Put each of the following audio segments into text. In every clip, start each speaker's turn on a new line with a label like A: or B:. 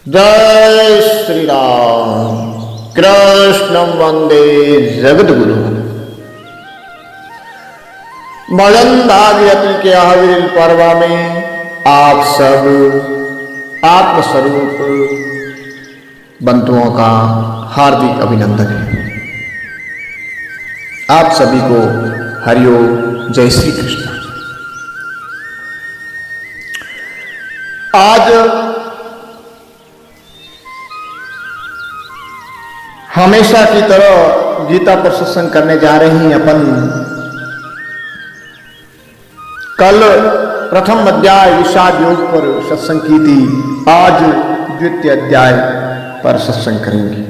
A: जय श्री राम। कृष्णं वंदे जगद्गुरु। भजन भागीरथी के आविर्भाव पर्व में आप सब आत्मस्वरूप बंधुओं का हार्दिक अभिनंदन है। आप सभी को हरिओम, जय श्री कृष्ण। आज हमेशा की तरह गीता पर सत्संग करने जा रहे हैं अपन। कल प्रथम अध्याय विषाद योग पर सत्संग की थी, आज द्वितीय अध्याय पर सत्संग करेंगे।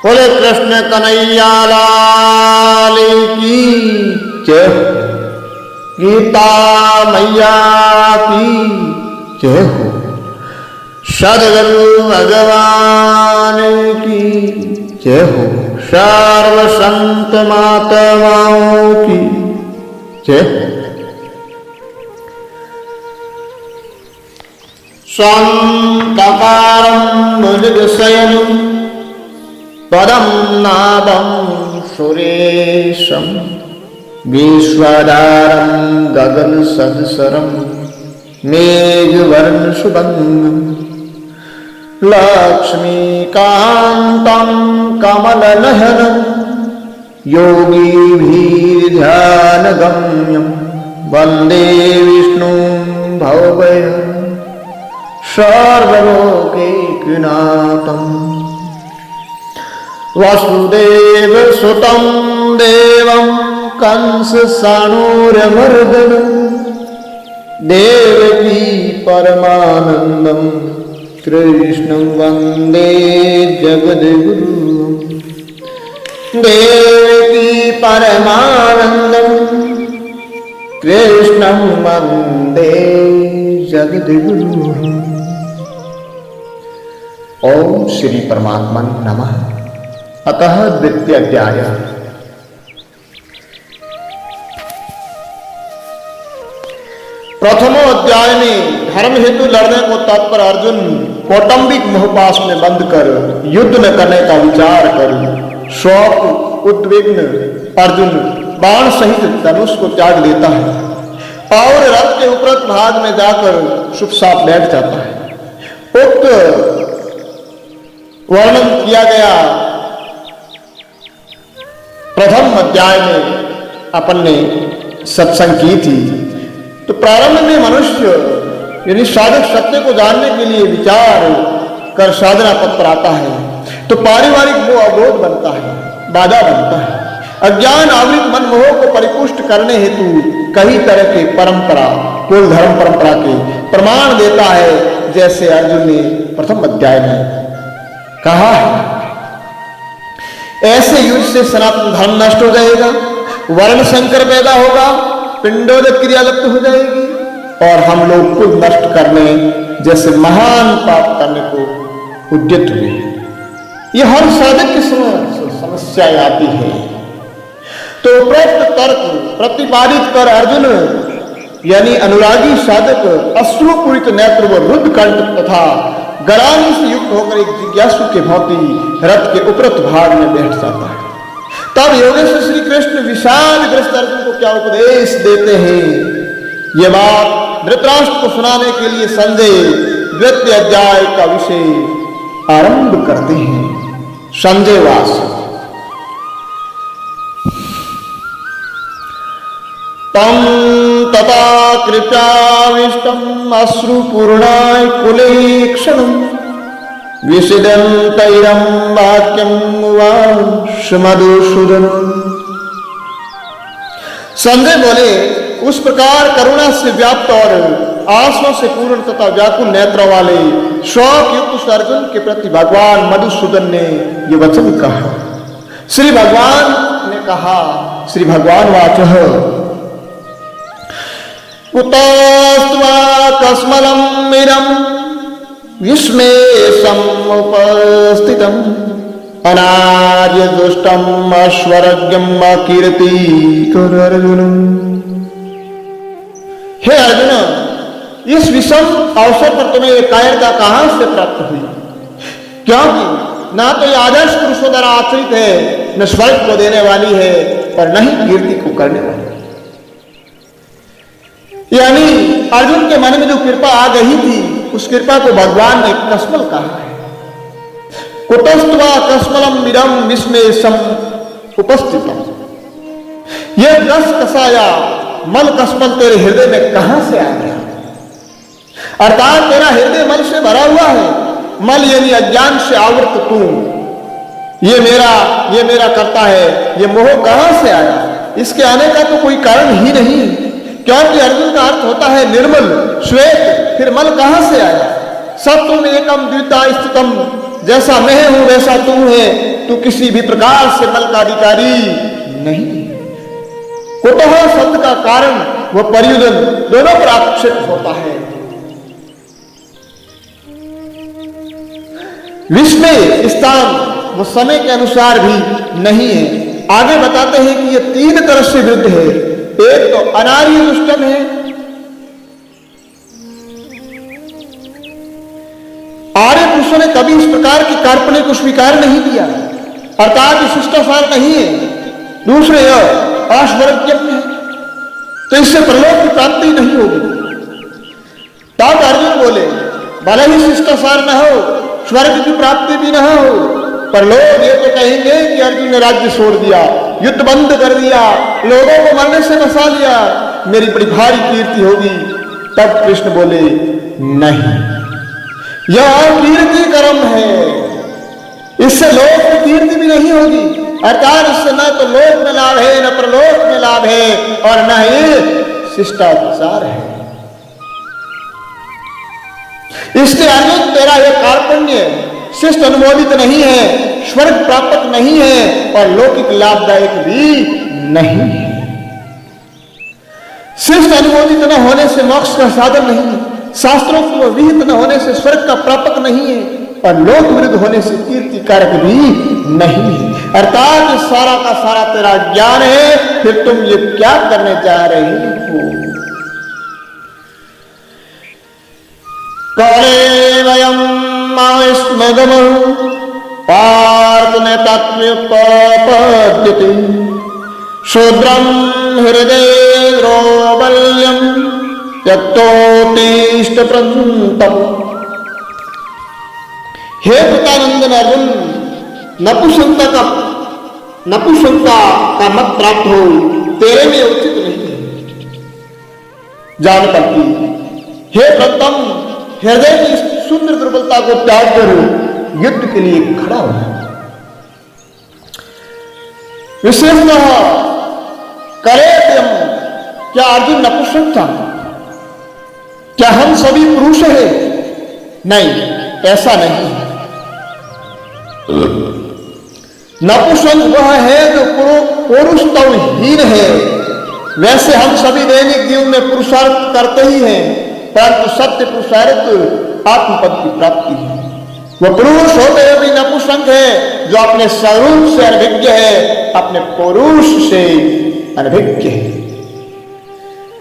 A: बोले कृष्ण कन्हैया लाल की जय, गीता मैया की जय हो, सद्गुरु भगवान की जय हो, सर्व संत महात्माओं की जय हो। स्वांतकारं भुजगशयनं पदं नादं सुरेशं, विश्वाधारं गगनसदृशं मेघवर्ण शुभंगं, लक्ष्मीकान्तं कमलनयनं योगीभिर्ध्यानगम्यं, वन्दे विष्णुं भवभयं सर्वलोकैकनाथं। वसुदेवसुतं देवं कंसचाणूरमर्दनं, देवकी परमानन्दं कृष्णं वन्दे जगद्गुरुं। देवकी परमानन्दं कृष्णं वन्दे जगद्गुरुं। ओम श्री परमात्मने नमः। अतः द्वितीय अध्याय। प्रथमो अध्याय में धर्म हेतु लड़ने को तत्पर अर्जुन कौटुंबिक मोहपाश में बंद कर युद्ध न करने का विचार कर शोक उद्विग्न अर्जुन बाण सहित धनुष को त्याग देता है और रथ के उपरत भाग में जाकर चुपचाप बैठ जाता है। उक्त वर्णन किया गया प्रथम अध्याय में अपन ने सत्संग की थी। तो प्रारंभ में मनुष्य यानी साधक सत्य को जानने के लिए विचार कर साधना पथ पर आता है तो पारिवारिक मोह अवरोध बनता है, बाधा बनता है। अज्ञान आवृत मन मोह को परिपुष्ट करने हेतु कई तरह के परंपरा कुल धर्म परंपरा के प्रमाण देता है, जैसे अर्जुन ने प्रथम अध्याय में कहा है। ऐसे युद्ध से सनातन धर्म नष्ट हो जाएगा, वर्ण संकर पैदा होगा, पिंडोदक क्रिया लुप्त हो जाएगी और हम लोग कुल नष्ट करने जैसे महान पाप करने को उद्यत हुए। ये हर साधक की समस्या आती है। तो उपरोक्त तर्क प्रतिपादित कर अर्जुन यानी अनुरागी साधक अश्रुपूरित नेत्र व रुद्ध कंठ तथा गरानी से युक्त होकर एक जिज्ञासु के भांति रथ के उपरत भाग में बैठ जाता है। तब योगेश्वर श्री कृष्ण विषादग्रस्त अर्जुन को क्या उपदेश देते हैं, ये बात धृतराष्ट्र को सुनाने के लिए संजय द्वितीय अध्याय का विषय आरंभ करते हैं। संजय वास। तम तथा कृपाविष्टम् अश्रुपूर्णाय कुलेक्षणम्, विषिदन्तैरं वाक्यं उवाच मधुसूदनः। संजय बोले, उस प्रकार करुणा से व्याप्त और आंसुओं से पूर्ण तथा व्याकुल नेत्रों वाले शोक युक्त अर्जुन के प्रति भगवान मधुसूदन ने ये वचन कहा। श्री भगवान ने कहा, श्री भगवान वाचः कुतस्त्वा कस्मलं मिरं विस्मेशमुपस्थितम्, अनार्य दुष्टम् अश्वरज्ञम् अकीर्तिकर अर्जुनम्। हे अर्जुन, इस विषम अवसर पर तुम्हें ये कायरता कहां से प्राप्त हुई? क्योंकि ना तो ये आदर्श पुरुषों द्वारा आश्रित है, न स्वर्ग को देने वाली है और न ही कीर्ति को करने वाली है। यानी अर्जुन के मन में जो कृपा आ गई थी, उस कृपा को भगवान ने कस्मल कहा है। कुतस्त्वा कस्मलम विरम विस्मेशम उपस्थितम। ये रस कसाया मल कस्मल तेरे हृदय में कहां से आ गया? अर्थात तेरा हृदय मल से भरा हुआ है। मल यानी अज्ञान से आवृत तू, ये मेरा करता है, ये मोह कहां से आया? इसके आने का तो कोई कारण ही नहीं, क्योंकि अर्जुन का अर्थ होता है निर्मल श्वेत, फिर मल कहां से आया? सत्वम एकम द्विता स्थितम, जैसा मैं हूं वैसा तू है, तू किसी भी प्रकार से मल का अधिकारी नहीं। कुतः शब्द का कारण वो परियुजन दोनों पर आक्षेप होता है। विस्मय स्थान वो समय के अनुसार भी नहीं है। आगे बताते हैं कि ये तीन तरह से विरुद्ध है। एक तो अनार्य दुष्टम है, आर्य पुरुषों ने कभी इस प्रकार की कार्पण्य को स्वीकार नहीं किया, अर्थात शिष्टाचार नहीं है। दूसरे अश्वर्यज्ञ है, तो इससे प्रलोभ की प्राप्ति नहीं होगी। तब अर्जुन बोले भले ही शिष्टाचार न हो, स्वर्ग की प्राप्ति भी न हो, पर लोग ये तो कहेंगे कि अर्जुन ने राज्य छोड़ दिया, युद्ध बंद कर दिया, लोगों को मरने से बचा लिया, मेरी बड़ी भारी कीर्ति होगी। तब कृष्ण बोले नहीं, यह कीर्ति कर्म है, इससे लोक में कीर्ति भी नहीं होगी, अर्थात इससे न तो लोक में लाभ है, न परलोक में लाभ है, और न ही शिष्टाचार है। इसलिए अर्जुन तेरा यह कार्पण्य शिष्ट अनुमोदित नहीं है, स्वर्ग प्राप्त नहीं है और लौकिक लाभदायक भी नहीं है। शिष्ट अनुमोदित न होने से मोक्ष का साधन नहीं है, शास्त्रों को विहित न होने से स्वर्ग का प्रापक नहीं है, और लोक विरुद्ध होने से कीर्ति कारक भी नहीं है। अर्थात सारा का सारा तेरा ज्ञान है, फिर तुम ये क्या करने जा रहे हो? काले वयम मास्मगम पार्थ ने तत्वोपद्यते शूद्रम हृदय द्रोबल्यम त्यक्तोत्तिष्ठ प्रन्तम। हे पितानंदन अर्जुन, नपुंसकता का मत प्राप्त हो, तेरे में उचित नहीं है। जान पड़ती, हे प्रथम हृदय की सुंदर दुर्बलता को त्याग कर युद्ध के लिए खड़ा हो। विशेषतः करे क्या अर्जुन नपुंसक था? क्या हम सभी पुरुष हैं? नहीं, ऐसा नहीं है। नपुंसक वह है जो पुरुषत्वहीन है। वैसे हम सभी दैनिक जीवन में पुरुषार्थ करते ही हैं, परंतु सत्य पुरुषार्थ आत्मपद की प्राप्ति है। वह पुरुष होते हुए भी नपुंसक है जो अपने स्वरूप से अनभिज्ञ है, अपने पुरुष से अनभिज्ञ है।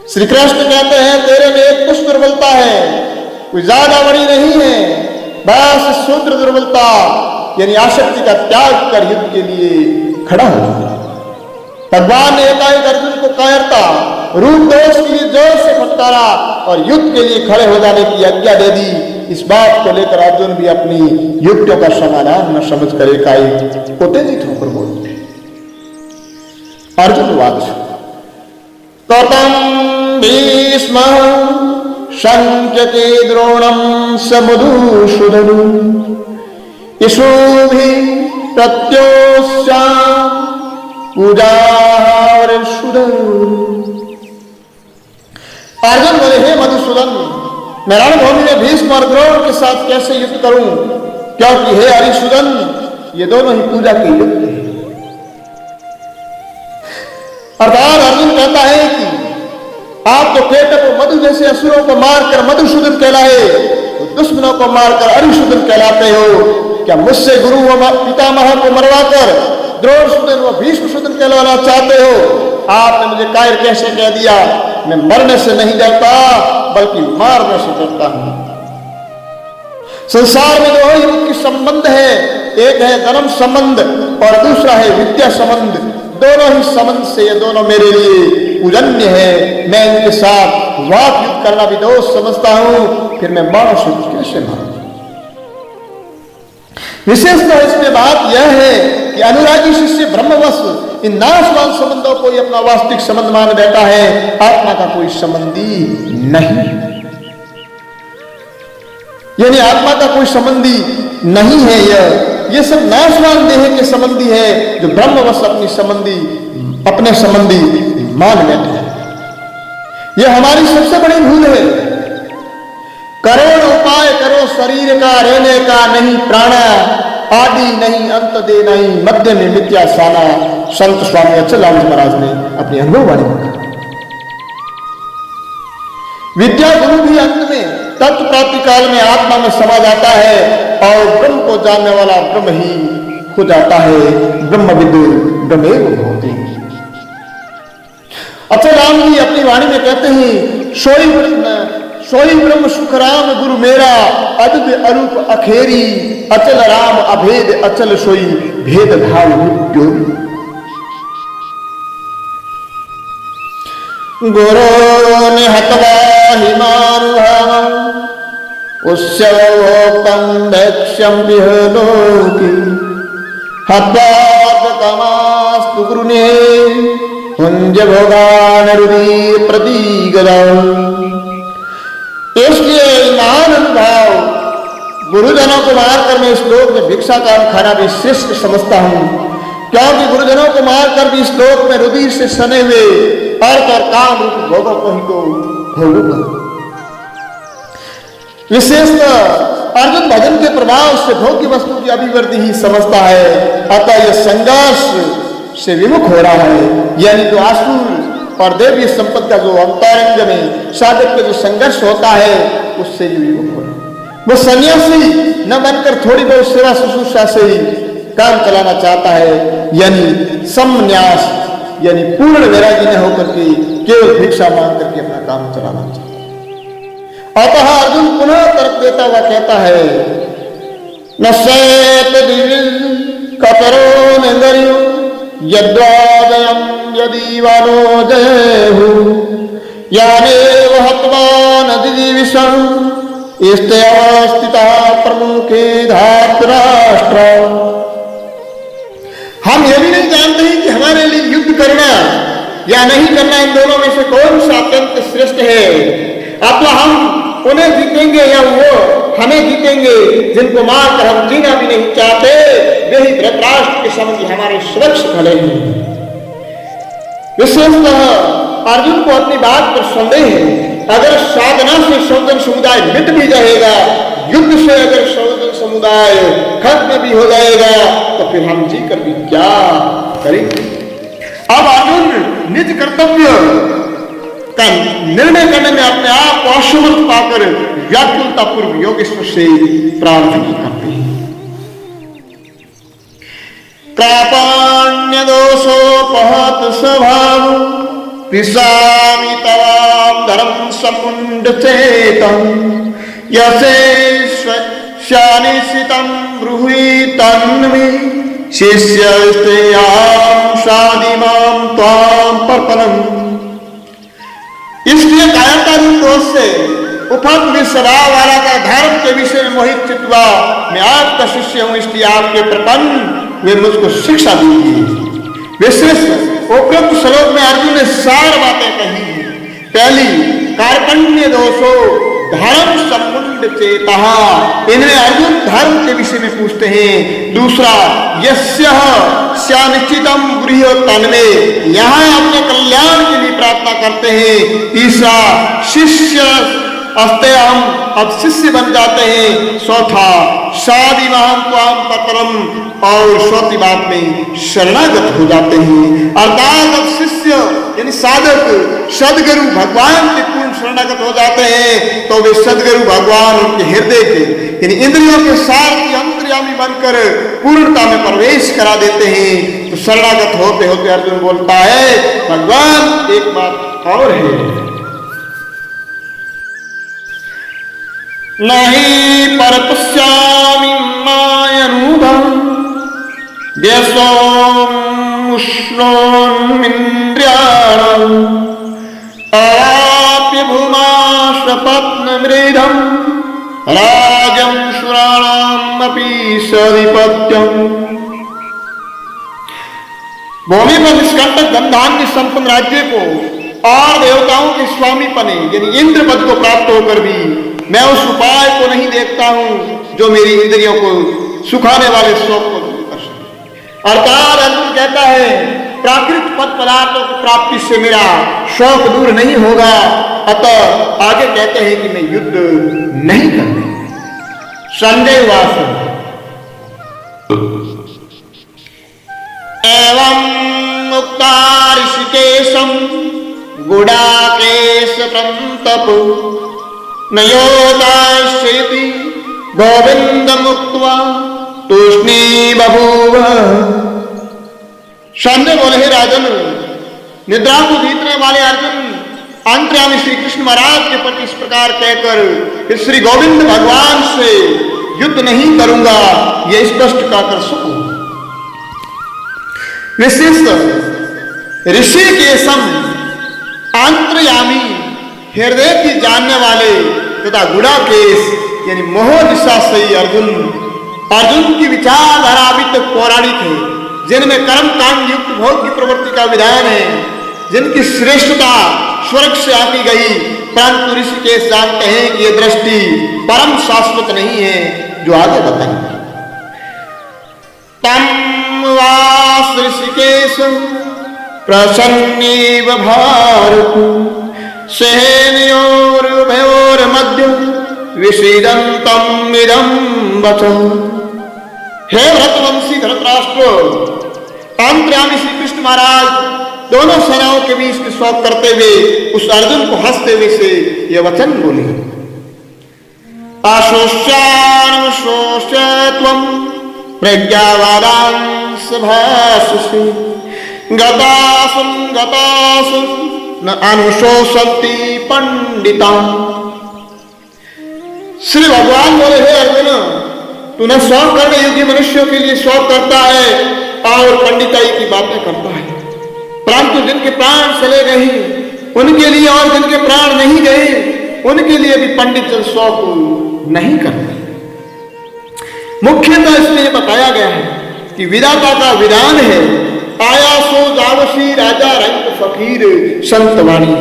A: श्री कृष्ण कहते हैं तेरे में एक कुछ दुर्बलता है, कोई ज्यादा बड़ी नहीं है, बस सूत्र दुर्बलता यानी आसक्ति का त्याग कर युद्ध के लिए खड़ा हो। भगवान ने एकाएक अर्जुन को कायरता रूप दोष के लिए जोर से फटकारा और युद्ध के लिए खड़े हो जाने की आज्ञा दे दी। इस बात को लेकर अर्जुन भी अपनी युक्तियों का समाधान न समझ कर एकाएक उत्तेजित होकर बोलते। अर्जुन वाच कौतम भीष्म शंक्यते द्रोणम समुदूषुधनु यशोभि प्रत्योस्या पूजा। अर्जुन बोले हे मधुसूदन, मैं रणभूमि में भीष्म और द्रोण के साथ कैसे युद्ध करूं, क्योंकि हे हरिसूदन ये दोनों ही पूजा के युद्ध हैं। अर्थात अर्जुन कहता है कि आप तो केटक मधु जैसे असुरों को मारकर मधुसूदन कहलाए, तो दुश्मनों को मारकर हरिसूदन कहलाते हो। क्या मुझसे गुरु व पितामह को मरवाकर द्रोणसूदन व भीष्मसूदन कहलाना चाहते हो? आपने मुझे कायर कैसे कह दिया? मैं मरने से नहीं डरता बल्कि मारने से डरता हूं। संसार में दो ही मुख्य संबंध है, एक है धर्म संबंध और दूसरा है विद्या संबंध। दोनों ही संबंध से ये दोनों मेरे लिए पूजन्य है। मैं इनके साथ वाक युद्ध करना भी दोष समझता हूं, फिर मैं मानुष कैसे मारूं। विशेषतः इसमें बात यह है कि अनुरागी शिष्य ब्रह्मवश इन नाशवान संबंधों को ही अपना वास्तविक संबंध मान बैठा है, आत्मा का कोई संबंधी नहीं, यानी आत्मा का कोई संबंधी नहीं है। ये सब नाशवान देह के संबंधी है जो ब्रह्मवश अपने संबंधी मान बैठे हैं। यह हमारी सबसे बड़ी भूल है। करोड़ उपाय करो शरीर का रहने का, नहीं प्राणा आदि नहीं अंत दे नहीं मध्य में मिथ्या साना। संत स्वामी अचलानंद महाराज ने अपनी अनुभव वाणी में कहा। विद्या गुरु भी अंत में तत्व प्राप्ति काल में आत्मा में समा जाता है और ब्रह्म को जानने वाला ब्रह्म ही हो जाता है। ब्रह्मविदु ब्रह्मेव भवति। अचलानंद जी अपनी वाणी में कहते हैं, सोई ब्रह्म सुख राम गुरु मेरा, अद्भुत अरूप अखेरी, अचल राम अभेद अचल सोई, भेद भाव मृत्यु। गुरो ने हतवा हिमानुभावं, उस्योक्तं भैक्ष्यं विहलोकी, हत्वात्मकमास्तु गुरुने, पुंज भोगान रुदीर प्रतीगदम्। इसलिए ईमान अनुभाव गुरुजनों को मारकर मैं इस लोक में भिक्षा का खाना भी श्रेष्ठ समझता हूं, क्योंकि गुरुजनों को मारकर भी इस लोक में रुधिर से सने हुए अर्थ और काम रूप भोगों को ही तो भोगूंगा। विशेषतः अर्जुन भजन के प्रभाव से भोग्य वस्तु की अभिवृद्धि ही समझता है, अतः यह संघर्ष से विमुख हो रहा है। यानी जो आसुर और देवीय संपत्ति का जो अंतरंग में साधक के जो संघर्ष होता है उससे भी विमुख हो रहा है। वो सन्यासी न बनकर थोड़ी बहुत सेवा शुश्रूषा से ही काम चलाना चाहता है, यानी समन्यास, यानी पूर्ण वैरागी न होकर के केवल भिक्षा मांग करके अपना काम चलाना चाहता है। अतः अर्जुन पुनः तर्क देता हुआ कहता है, न कतरो निंदरियो यद्वादयं यदीवानो जयहु, यानेव हत्वा नदिजीविषं, इष्टे अवस्थिता प्रमुखे धातराष्ट्र। हम यह भी नहीं जानते हैं कि हमारे लिए युद्ध करना या नहीं करना, इन दोनों में से कौन सा अत्यंत श्रेष्ठ है। अथवा हम उन्हें जीतेंगे या वो हमें जीतेंगे जिनको मारकर हम जीना भी नहीं चाहते, वे ही धृतराष्ट्र के संबंधी हमारे सुरक्षित भले हैं। विशेषतः अर्जुन को अपनी बात पर संदेह है। अगर साधना से सौजन समुदाय मिट भी जाएगा, युद्ध से अगर सौजन समुदाय खत्म भी हो जाएगा, तो फिर हम जी कर भी क्या करेंगे। अब अर्जुन निज कर्तव्य का निर्णय करने में अपने आप को असमर्थ पाकर व्याकुलता पूर्व योगेश्वर से प्रार्थना करते हैं। प्रापाण्य दोषोपहत स्वभाव, पिशामि तवाम धर्म समुंड चेतम, यशेष्यानिशितं ब्रूहि तन्मे, शिष्यस्तेयां शादिमां त्वां पर्पणम्। इसलिए कायरता दोष से उपद्रवी स्वभाव वाला का धर्म के विषय में मोहित चित्त हुआ, मैं आपका शिष्य हूं, इसलिए आपके प्रपन्न वे मुझको शिक्षा दीजिए। विशेष उपरोक्त श्लोक में अर्जुन ने 4 बातें कही। पहली, कार्पण्य दोषो धर्म समुंड चेतः, इनमें अर्जुन धर्म के विषय में पूछते हैं। दूसरा, यस्यः स्यानिश्चितं गृह्यो तन्मे, यहाँ अपने कल्याण के लिए प्रार्थना करते हैं। तीसरा, शिष्य अस्ते हम अब शिष्य बन जाते हैं। चौथा, शादी महाम त्वाम पत्रम, और चौथी बात में शरणागत हो जाते हैं। अर्थात अब शिष्य यानी साधक सदगुरु भगवान के पूर्ण शरणागत हो जाते हैं, तो वे सदगुरु भगवान उनके हृदय के यानी इंद्रियों के सार की अंतर्यामी बनकर पूर्णता में प्रवेश करा देते हैं। तो शरणागत होते होते अर्जुन बोलता है, भगवान एक बात और है। नहीं पर पश्यामि मायनूभं व्यसोम उष्णोन्मिन्द्रियाणाम् अवाप्य भूमाश्रपत्नमृदं राजं शुराणामपि सधिपत्यम्। भूमि पर निष्कंटक धनधान्य संपन्न राज्य को और देवताओं के स्वामी पने यानी इंद्र पद को प्राप्त होकर भी मैं उस उपाय को नहीं देखता हूं जो मेरी इंद्रियों को सुखाने वाले शौक को दूर कर सके। अर्थात अर्जुन कहता है प्राकृत पद पदार्थों की प्राप्ति से मेरा शौक दूर नहीं होगा, अतः आगे कहते हैं कि मैं युद्ध नहीं करने। संजय वास एवं मुक्ता ऋषिकेशम गुडाकेश प्रंतप नयोदाश्यति गोविंद मुक्त्वा तूष्णी बभूव। संजय बोले हे राजन, निद्रा को जीतने वाले अर्जुन अंतर्यामी श्री कृष्ण महाराज के प्रति इस प्रकार कहकर श्री गोविंद भगवान से युद्ध नहीं करूंगा, यह स्पष्ट कहकर सुखो। विशिष्ट ऋषिकेशम अंतर्यामी हृदय की जानने वाले तथा गुड़ाकेश यानी मोह निशासई अर्जुन की विचारधारा अभी तक पौराणिक है, जिनमें कर्म कांड युक्त भोग की प्रवृत्ति का विधान है, जिनकी श्रेष्ठता स्वर्ग से आती गई, परंतु ऋषिकेश जानते हैं कि यह दृष्टि परम शाश्वत नहीं है, जो आगे बताएंगे। तम वास ऋषिकेश प्रसन्नीव भारत सेनयोरुभयोर मध्य विषीदन्तम् इदं वचः। हे व्रतवंशी धृतराष्ट्र, अंतर्यामी श्री कृष्ण महाराज दोनों सेनाओं के बीच में शोक करते हुए उस अर्जुन को हंसते हुए से यह वचन बोले। आशोष्यानुशोष्यत्वं प्रज्ञावादांस भाषसे गतासु न अनुशोषन्ति पंडिता। श्री भगवान बोले हे अर्जुन, तू न शौक करने योग्य मनुष्यों के लिए शौक करता है और पंडिताई की बातें करता है, परंतु जिनके प्राण चले गए उनके लिए और जिनके प्राण नहीं गए उनके लिए भी पंडित जन शौक नहीं करते। मुख्यतः इसमें बताया गया है कि विधाता का विधान है, आया सो जावसी राजा रंग फकीर संत वाणी,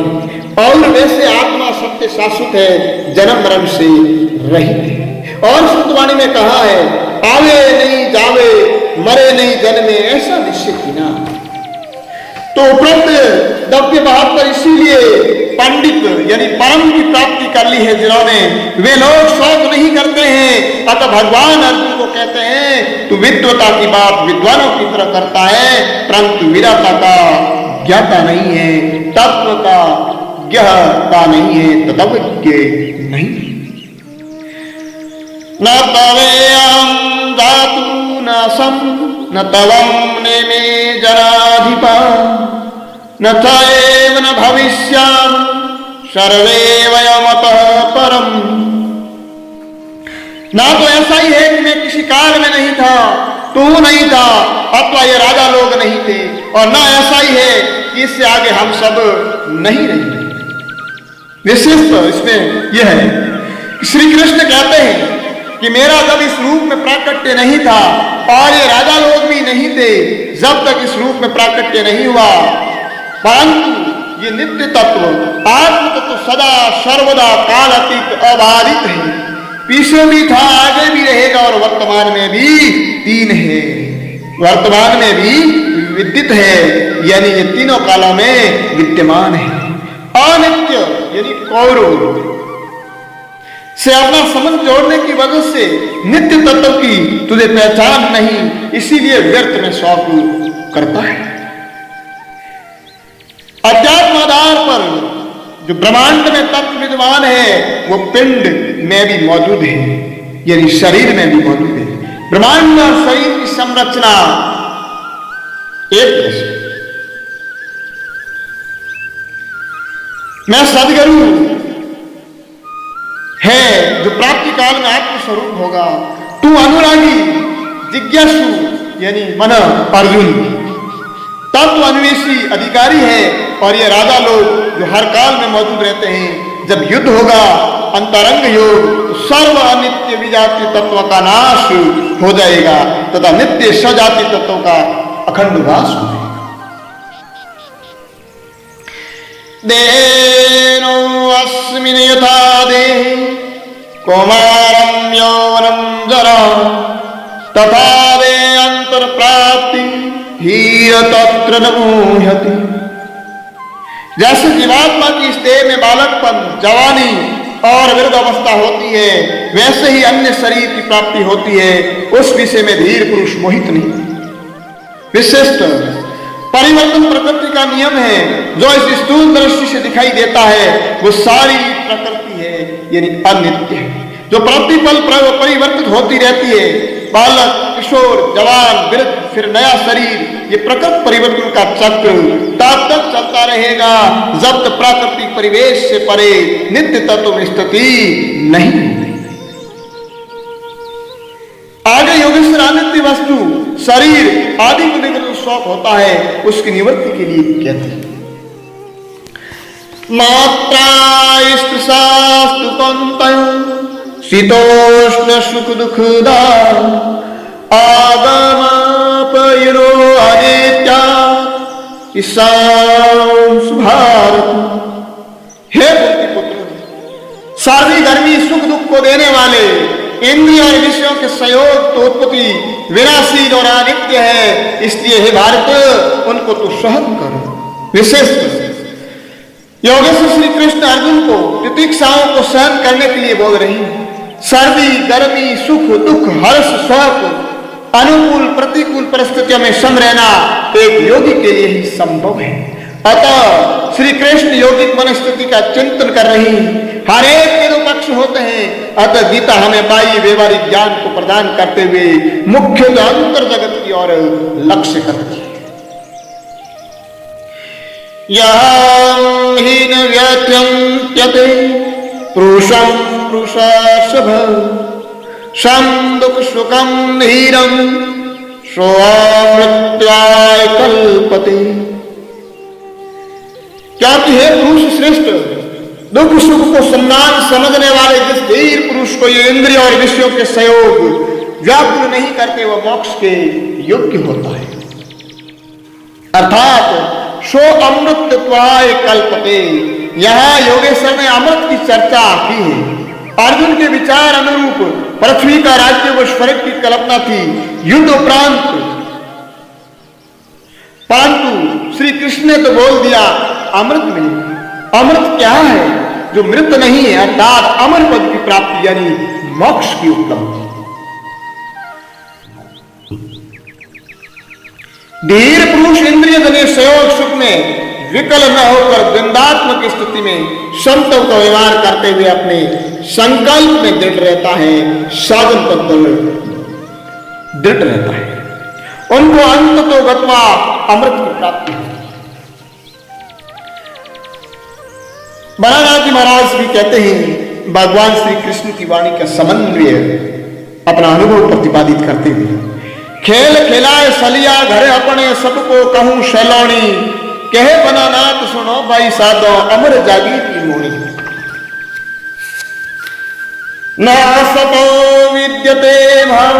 A: और वैसे आत्मा सत्य शाश्वत है, जन्म मरण से रहित है। और संतवाणी में कहा है, आवे नहीं जावे मरे नहीं जन्मे ऐसा निश्चित ही ना। तो उपरोक्त 72 इसीलिए पंडित यानी परम की प्राप्ति कर ली है जिन्होंने, वे लोग शौक नहीं करते हैं। अतः भगवान अर्जुन को कहते हैं तू विद्वता की बात विद्वानों की तरह करता है, परंतु वीरता का ज्ञाता नहीं है, तत्व का ज्ञाता नहीं है, तत्वज्ञ नहीं। न तवेयं दातु न सम न तवं नेमे जनाधिपा न चैव न भविष्याम सर्वे वयमतः परम। ना तो ऐसा ही है कि मैं किसी काल में नहीं था, तू नहीं था, अथवा ये राजा लोग नहीं थे, और ना ऐसा ही है कि इससे आगे हम सब नहीं रहेंगे। विशिष्ट इसमें यह है कि श्री कृष्ण कहते हैं कि मेरा जब इस रूप में प्राकट्य नहीं था और ये राजा लोग भी नहीं थे, जब तक इस रूप में प्राकट्य नहीं हुआ, परंतु ये नित्य तत्व आत्म तत्व सदा सर्वदा काल अतीत अबाधित है, पीछे भी था आगे भी रहेगा और वर्तमान में भी तीन है, वर्तमान में भी विद्यत है, यानी ये तीनों कालों में विद्यमान है। अनित्य यानी कौरव से अपना संबंध जोड़ने की वजह से नित्य तत्व की तुझे पहचान नहीं, इसीलिए व्यर्थ में शौक करता है। अध्यात्म आधार पर जो ब्रह्मांड में तत्व विद्वान है वो पिंड में भी मौजूद है, यानी शरीर में भी मौजूद है। ब्रह्मांड और शरीर की संरचना एक जैसी। मैं सदगुरु है जो प्राप्ति काल में आत्मस्वरूप होगा। तू अनुरागी जिज्ञासु यानी मन अर्जुन, तत्व अन्वेषी अधिकारी है, और ये राजा लोग जो हर काल में मौजूद रहते हैं। जब युद्ध होगा अंतरंग योग, तो सर्व अनित्य विजातीय तत्व का नाश हो जाएगा तथा नित्य सजातीय तत्वों का अखंड वास हो जाएगा। देनो अस्मिन् यथा देहे कौमारं यौवनं जरा तथा वे अंतर प्राप्ति ही तत्र न मुह्यति। जैसे जीवात्मा की इस देह में बालकपन, जवानी और वृद्ध अवस्था होती है, वैसे ही अन्य शरीर की प्राप्ति होती है। उस विषय में धीर पुरुष मोहित नहीं। विशिष्ट परिवर्तन प्रकृति का नियम है। जो इस स्थूल दृष्टि से दिखाई देता है वो सारी प्रकृति है, यानी अनित्य है, जो प्रतिपल परिवर्तित होती रहती है। बालक, किशोर, जवान, वृद्ध, फिर नया शरीर, ये प्रकृति परिवर्तन का चक्र तब तक चलता रहेगा जब तक प्राकृतिक परिवेश से परे नित्य तत्व में स्थिति नहीं। आगे योगेश्वर अनित्य वस्तु शरीर आदि को लेकर जो शौक होता है उसकी निवृत्ति के लिए कहते हैं। मात्रा स्पृशास्तु कौन्तेय शीतोष्ण सुख दुखदा आगमापयनो अनित्या भारत। हे पुत्र पुत्र, सर्दी गर्मी सुख दुख को देने वाले इंद्रिय और विषयों के संयोग तो उत्पत्ति विनाशील और अनित्य है, इसलिए हे भारत उनको तू सहन करो। विशेष योगेश्वर श्री कृष्ण अर्जुन को तितिक्षाओं को सहन करने के लिए बोल रही है। सर्दी गर्मी सुख दुख हर्ष शोक अनुकूल प्रतिकूल परिस्थितियों में सम रहना एक योगी के लिए ही संभव है। अतः श्री कृष्ण योगिक मनस्थिति का चिंतन कर रही है। हर एक के दो पक्ष होते हैं। अतः गीता हमें बाह्य व्यवहारिक ज्ञान को प्रदान करते हुए मुख्य अंतर जगत की ओर लक्ष्य करती है। यं हीन व्यत्यन्त्यते पुरुषं पुरुषाशभ शं दुख सुखं धीरं सोऽमृत्याय कल्पते। क्योंकि हे पुरुष श्रेष्ठ, दुख सुख को सम्मान समझने वाले जिस धीर पुरुष को ये इंद्रिय और विषयों के सहयोग व्याकुल नहीं करते वह मोक्ष के योग्य होता है। अर्थात सो अमृतत्वाय कल्पते। यहाँ योगेश्वर ने अमृत की चर्चा की है। अर्जुन के विचार अनुरूप पृथ्वी का राज्य व स्वर्ग की कल्पना थी युद्ध उपरांत, परंतु श्री कृष्ण ने तो बोल दिया अमृत में। अमृत क्या है? जो मृत नहीं है, अर्थात अमर पद की प्राप्ति यानी मोक्ष की उपलब्धि। धीर पुरुष इंद्रिय जनित संयोग सुख में विकल न होकर द्वंद्वात्मक स्थिति में संतों का व्यवहार करते हुए अपने संकल्प में दृढ़ रहता है, साधन पर दृढ़ रहता है। उनको अंत तो गत्वा अमृत की प्राप्ति है। बनानाथ जी महाराज भी कहते हैं, भगवान श्री कृष्ण की वाणी का समन्वय अपना अनुभव प्रतिपादित करते हुए, खेल खिलाए सलिया घरे अपने सबको कहूं शैलोणी, कहे बनानाथ सुनो भाई साधो अमर जागी की मोणी। न सतो विद्यते भाव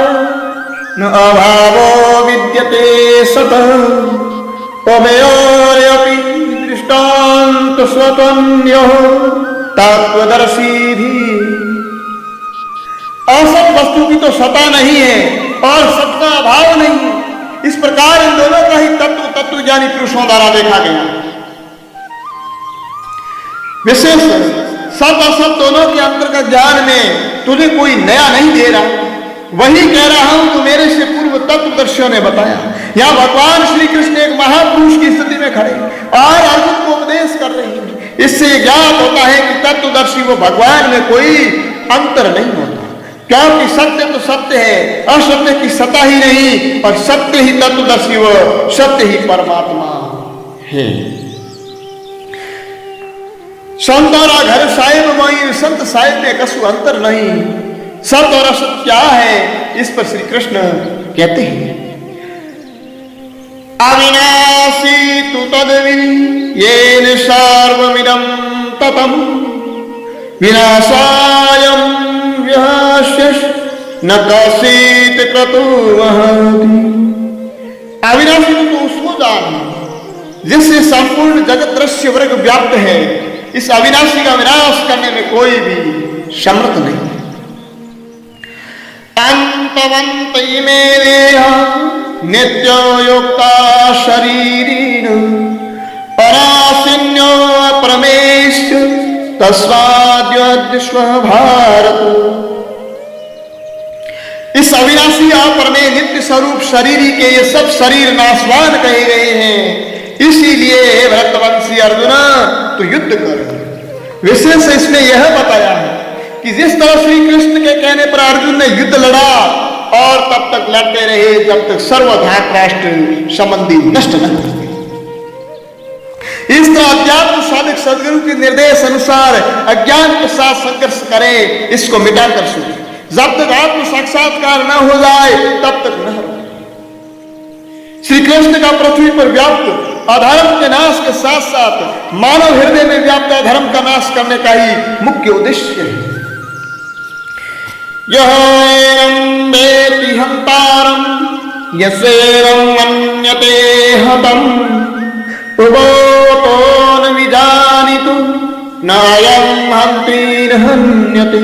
A: न अभावो विद्यते सत उभयोरपि दृष्टान्त स्वतन्यो तत्वदर्शी भी। असत वस्तु की तो सता नहीं है और सत का अभाव नहीं है। इस प्रकार इन दोनों का ही तत्व ज्ञानी पुरुषों द्वारा देखा गया। विशेष सत असत दोनों के अंतर्गत ज्ञान में तुझे कोई नया नहीं दे रहा, वही कह रहा हूं जो मेरे से पूर्व तत्वदर्शियों ने बताया। यहां भगवान श्री कृष्ण एक महापुरुष की स्थिति में खड़े और अर्जुन को उपदेश कर रहे हैं। इससे ज्ञात होता है कि तत्वदर्शी वो भगवान में कोई अंतर नहीं होता, क्योंकि सत्य तो सत्य है, असत्य की सत्ता ही नहीं, और सत्य ही तत्वदर्शी वो सत्य ही परमात्मा है। संतोरा घर साहिब वहीं संत साहिब में कसु अंतर नहीं, सत और असत क्या है इस पर श्री कृष्ण कहते हैं अविनाशी तु तद्वि येन सर्वमिदं ततम् विनाशायं विहास्यस् न कश्चित् क्रतुमर्हति। अविनाशी तो उसको जान जिससे संपूर्ण जगत दृश्य वर्ग व्याप्त है, इस अविनाशी का विनाश करने में कोई भी समर्थ नहीं। अंतवंत इमे देहा नित्यो युक्ता शरीरिण परासिन्यो परमेश तस्माद्योद्विश्व भारत। इस अविनाशी पर में नित्य स्वरूप शरीरी के ये सब शरीर नाशवान कहे गए हैं, इसीलिए भरतवंशी अर्जुन तो युद्ध कर। विशेष इसमें यह बताया है कि जिस तरह श्री कृष्ण के कहने पर अर्जुन ने युद्ध लड़ा और तब तक लड़ते रहे जब तक सर्वधाक राष्ट्र संबंधी नष्ट न हो। इस तरह अध्यात्म साधक सदगुरु के निर्देश अनुसार अज्ञान के साथ संघर्ष करे, इसको मिटाकर सुने। जब तक आत्म साक्षात्कार न हो जाए तब तक न हो। श्री कृष्ण का पृथ्वी पर व्याप्त अधर्म के नाश के साथ साथ मानव हृदय में व्याप्त अधर्म का नाश करने का ही मुख्य उद्देश्य है। यह वेति हंतारम यसेरं मन्यते हतम् उभोतो न विजानीतु नायं हन्ति न हन्यते।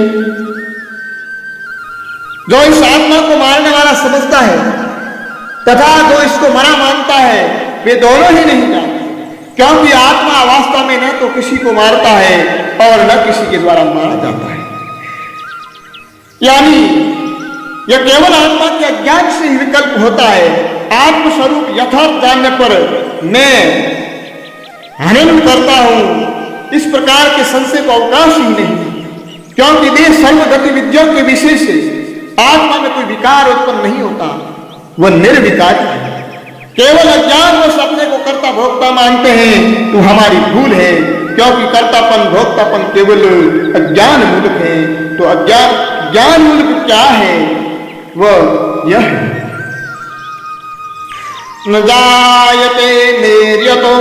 A: जो इस आत्मा को मारने वाला समझता है तथा जो इसको मरा मानता है, वे दोनों ही नहीं जानते, क्योंकि आत्मा वास्तव में न तो किसी को मारता है और न किसी के द्वारा मारा जाता है। यानी यह केवल आत्मा के अज्ञान से ही विकल्प होता है। आत्मस्वरूप यथार्थ जानने पर मैं हनन करता हूं, इस प्रकार के संशय को अवकाश ही नहीं, क्योंकि देह सर्व गतिविधियों के विषय से आत्मा में कोई विकार उत्पन्न नहीं होता, वह निर्विकारी है। केवल अज्ञान व सपने को कर्ता भोक्ता मानते हैं तो हमारी भूल है, क्योंकि कर्तापन भोक्तापन केवल अज्ञान मूलक है। तो ज्ञान मूलक क्या है? वह यह है न जायते निर्यतो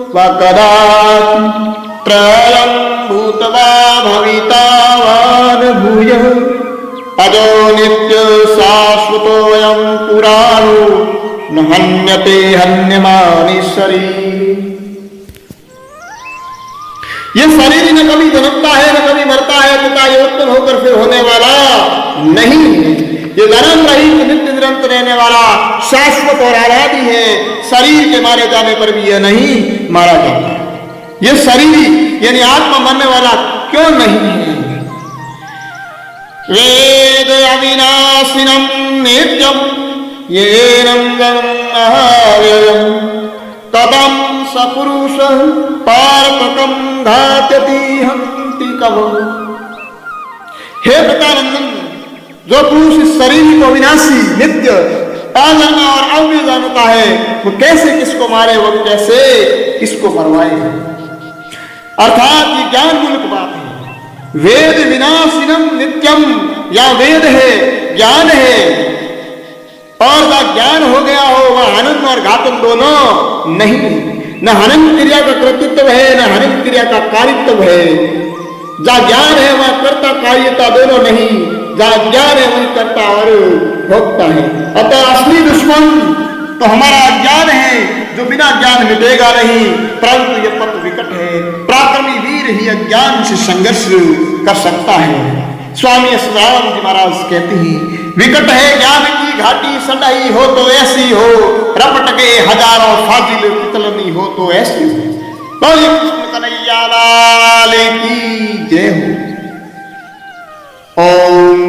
A: व कदाचित् त्रयं भूत्वा भविता वा न भूयः अजो नित्य शाश्वतोऽयं पुराणो न हन्यते हन्यमाने शरीर। यह शरीर न कभी जन्मता है न कभी मरता है तथा ये उत्पन्न होकर फिर होने वाला नहीं है। ये जन्म रहित नित्य निरंतर रहने वाला शाश्वत और आराधी है। शरीर के मारे जाने पर भी यह नहीं मारा जाता। यह शरीर यानी आत्मा मरने वाला क्यों नहीं है? वेद अविनाशिनम नित्यम येनं महाव्ययम् तदं सपुरुष पारतकं घात्यति हन्ति कवौ। हे प्रकानंदन, जो पुरुष इस शरीर को विनाशी नित्य अजाना और अव्यय जानता है, वो कैसे किसको मारे, वो कैसे किसको मरवाए। अर्थात ये ज्ञान मूलक बात है। वेद विनाशिनम नित्यम, या वेद है ज्ञान है, और जहाँ ज्ञान हो गया हो वह हनन और घातन दोनों नहीं। न हनन क्रिया का कर्तृत्व है न हनन क्रिया का कारित्व है। जहाँ ज्ञान है वह कर्ता कार्यता दोनों नहीं। जहाँ ज्ञान है वही कर्ता और भोक्ता है। अतः असली दुश्मन तो हमारा अज्ञान है, जो बिना ज्ञान मिटेगा नहीं, परंतु यह पथ विकट है। पराक्रमी वीर ही अज्ञान से संघर्ष कर सकता है। स्वामी सदानंद जी महाराज कहते हैं, विकट है ज्ञान की घाटी सदाई हो तो ऐसी हो, रपट के हजारों फाजिल कितलनी हो तो ऐसी हो। बोलिए कृष्ण कन्हैया लाल की जय हो। ओम